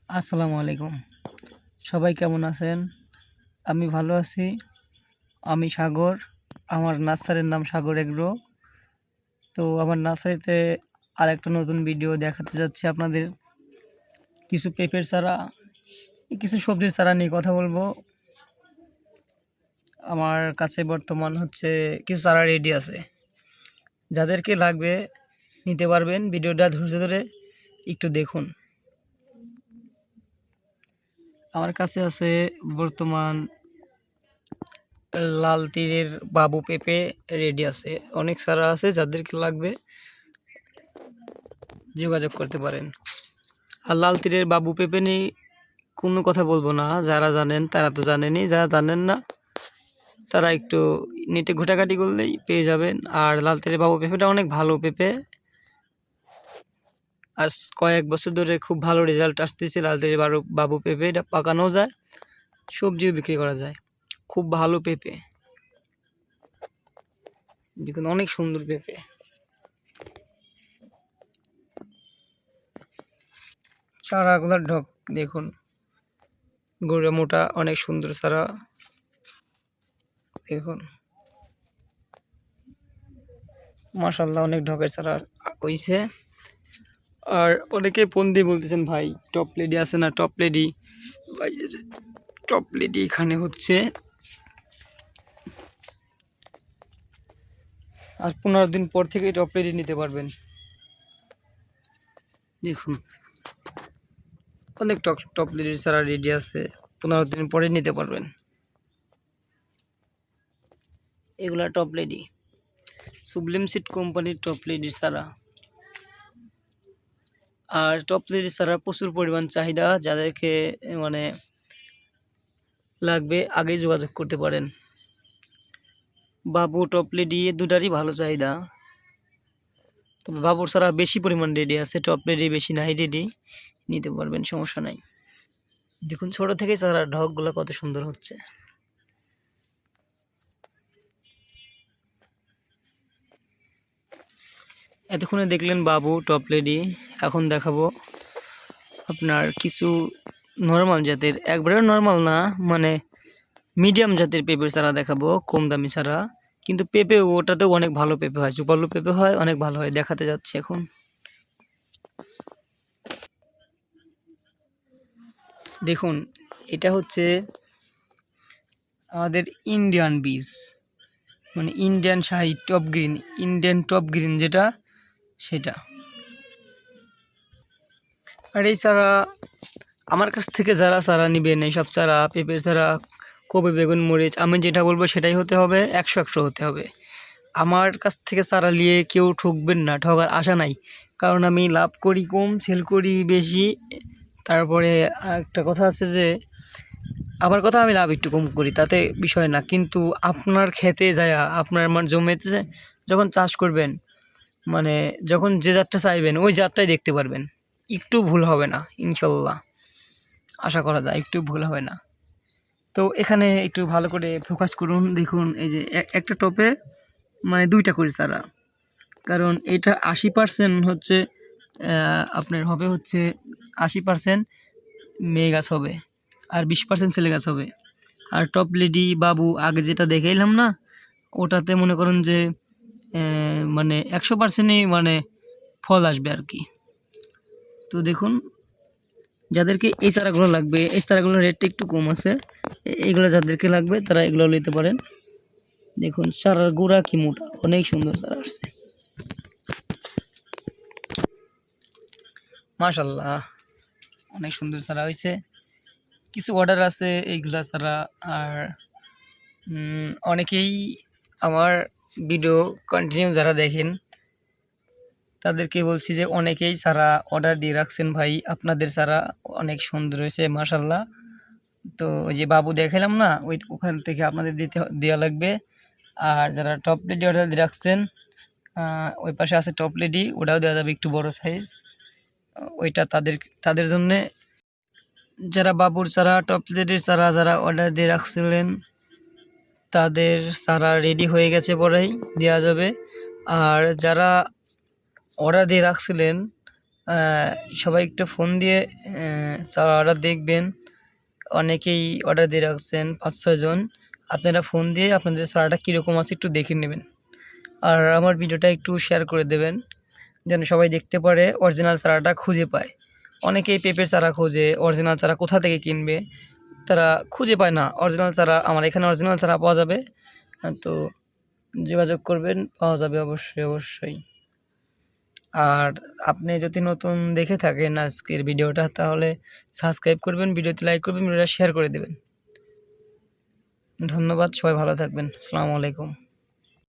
আসসালামু আলাইকুম। সবাই কেমন আছেন? আমি ভালো আছি। আমি সাগর। আমার নার্সারির নাম সাগর এগ্রো। তো আমার নার্সারিতে আরেকটা নতুন ভিডিও দেখাতে যাচ্ছি আপনাদের। কিছু পেঁপের চারা, কিছু সবজির চারা নিয়ে কথা বলবো। আমার কাছে বর্তমান কিছু চারা রেডি আছে। যাদেরকে লাগবে নিতে পারবেন। ভিডিওটা ধৈর্য ধরে একটু দেখুন। আমার কাছে আছে বর্তমান লাল তীরের বাবু পেঁপে রেডি আছে। অনেক চারা আছে, যাদেরকে লাগবে যোগাযোগ করতে পারেন। আর লাল তীরের বাবু পেঁপে নিয়ে কোনো কথা বলবো না। যারা জানেন তারা তো জানেনই, যারা জানেন না তারা একটু নেটে ঘোটাঘাটি করলেই পেয়ে যাবেন। আর লাল তীরের বাবু পেঁপেটা অনেক ভালো পেঁপে। আজ কয়েক বছর ধরে খুব ভালো রেজাল্ট আসতেছে লাল তীরের বাবু পেঁপে। এটা পাকানো যায়, সবজিও বিক্রি করা যায়। খুব ভালো পেঁপে, দেখুন অনেক সুন্দর পেঁপে। চারাগুলোর ঢক দেখুন, গোড়া মোটা, অনেক সুন্দর চারা। দেখুন মাশাআল্লাহ, অনেক ঢকের চারা হইছে। আর অনেকে ফোন দিয়ে বলতেছেন, ভাই টপ লেডি আছে না? টপ লেডি ভাই, টপ লেডি এখানে হচ্ছে। আর 15 দিন পর থেকে টপ লেডি নিতে পারবেন। দেখুন অনেক টপ লেডির চারা রেডি আছে, 15 দিন পরে নিতে পারবেন। এগুলা টপ লেডি, সুবলিম সিড কোম্পানির টপ লেডির চারা। আর টপ লেডির চারা প্রচুর পরিমাণ চাহিদা। যাদেরকে মানে লাগবে আগেই যোগাযোগ করতে পারেন। বাবু টপ লেডি দুটারই ভালো চাহিদা, তবে বাবুর ছাড়া বেশি পরিমাণ রেডি আছে। টপ রেডি বেশি নাই, রেডি নিতে পারবেন, সমস্যা নাই। দেখুন ছোট থেকে চারা ঢকগুলো কত সুন্দর হচ্ছে। এতক্ষণে দেখলেন বাবু টপ রেডি। এখন দেখাবো আপনার কিছু নর্মাল জাতের, একবারে নর্মাল না, মানে মিডিয়াম জাতের পেঁপের চারা দেখাবো, কম দামি চারা। কিন্তু পেঁপে ওটাতেও অনেক ভালো পেঁপে হয়, চুপালু পেঁপে হয়, অনেক ভালো হয়। দেখাতে যাচ্ছে এখন। দেখুন এটা হচ্ছে আমাদের ইন্ডিয়ান বীজ, মানে ইন্ডিয়ান শাহি top green, Indian top green যেটা, সেটা। আর এই চারা আমার কাছ থেকে যারা চারা নেবেন, এইসব চারা পেঁপের চারা, কপি, বেগুন, মরিচ, আমি যেটা বলবো সেটাই হতে হবে, 100 হতে হবে। আমার কাছ থেকে চারা নিয়ে কেউ ঠকবেন না, ঠকার আশা নাই। কারণ আমি লাভ করি কম, সেল করি বেশি। তারপরে একটা কথা আছে যে আমার কথা, আমি লাভ একটু কম করি, তাতে বিষয় না। কিন্তু আপনার খেতে যায়, আপনার জমিতে যখন চাষ করবেন, মানে যখন যে জাতটা চাইবেন ওই জাতটাই দেখতে পারবেন। একটু ভুল হবে না ইনশাল্লাহ, আশা করা যায় একটু ভুল হবে না। তো এখানে একটু ভালো করে ফোকাস করুন। দেখুন এই যে একটা টপে মানে 2টা করে চারা। কারণ এটা 80% হচ্ছে আপনার হবে হচ্ছে 80% মেয়ে গাছ হবে, আর 20% ছেলে গাছ হবে। আর টপ লেডি বাবু আগে যেটা দেখাইলাম না, ওটাতে মনে করুন যে মানে 100%ই মানে ফল আসবে আর কি। তো দেখুন যাদেরকে এই চারাগুলো লাগবে, এই চারাগুলোর রেটটা একটু কম আছে। এইগুলো যাদেরকে লাগবে তারা এগুলো নিতে পারেন। দেখুন চারার গোড়া কি মোটা, অনেক সুন্দর চারা আসছে মাশাল্লাহ, অনেক সুন্দর চারা হয়েছে। কিছু অর্ডার আছে এইগুলা ছাড়া। আর অনেকেই আমার ভিডিও কন্টিনিউ যারা দেখেন তাদেরকে বলছি যে অনেকেই চারা অর্ডার দিয়ে রাখছেন। ভাই আপনাদের চারা অনেক সুন্দর হয়েছে মাশাল্লাহ। তো ওই যে বাবু দেখালাম না, ওখান থেকে আপনাদের দেওয়া লাগবে। আর যারা টপ লেডি অর্ডার দিয়ে রাখছেন, ওই পাশে আছে টপ লেডি, ওটাও দেওয়া যাবে একটু বড় সাইজ, ওইটা তাদের জন্যে। যারা বাবুর চারা, টপ লেডির চারা যারা অর্ডার দিয়ে রাখছিলেন, তাদের চারা রেডি হয়ে গেছে, পরেই দেওয়া যাবে। আর যারা অর্ডার দিয়ে রাখছিলেন সবাই একটু ফোন দিয়ে চারা অর্ডার দেখবেন। অনেকেই অর্ডার দিয়ে রাখছেন ৫-৬ জন। আপনারা ফোন দিয়ে আপনাদের চারাটা কীরকম আছে একটু দেখে নেবেন। আর আমার ভিডিওটা একটু শেয়ার করে দেবেন যেন সবাই দেখতে পারে, অরিজিনাল চারাটা খুঁজে পায়। অনেকেই পেঁপের চারা খোঁজে, অরিজিনাল চারা কোথা থেকে কিনবে তারা খুঁজে পায় না। অরিজিনাল চারা আমার এখানে অরিজিনাল চারা পাওয়া যাবে, তো যোগাযোগ করবেন, পাওয়া যাবে অবশ্যই অবশ্যই। আর আপনি যদি নতুন দেখে থাকেন আজকের ভিডিওটা, তাহলে সাবস্ক্রাইব করবেন, ভিডিওতে লাইক করবেন, ভিডিওটা শেয়ার করে দেবেন। ধন্যবাদ, সবাই ভালো থাকবেন। আসসালামু আলাইকুম।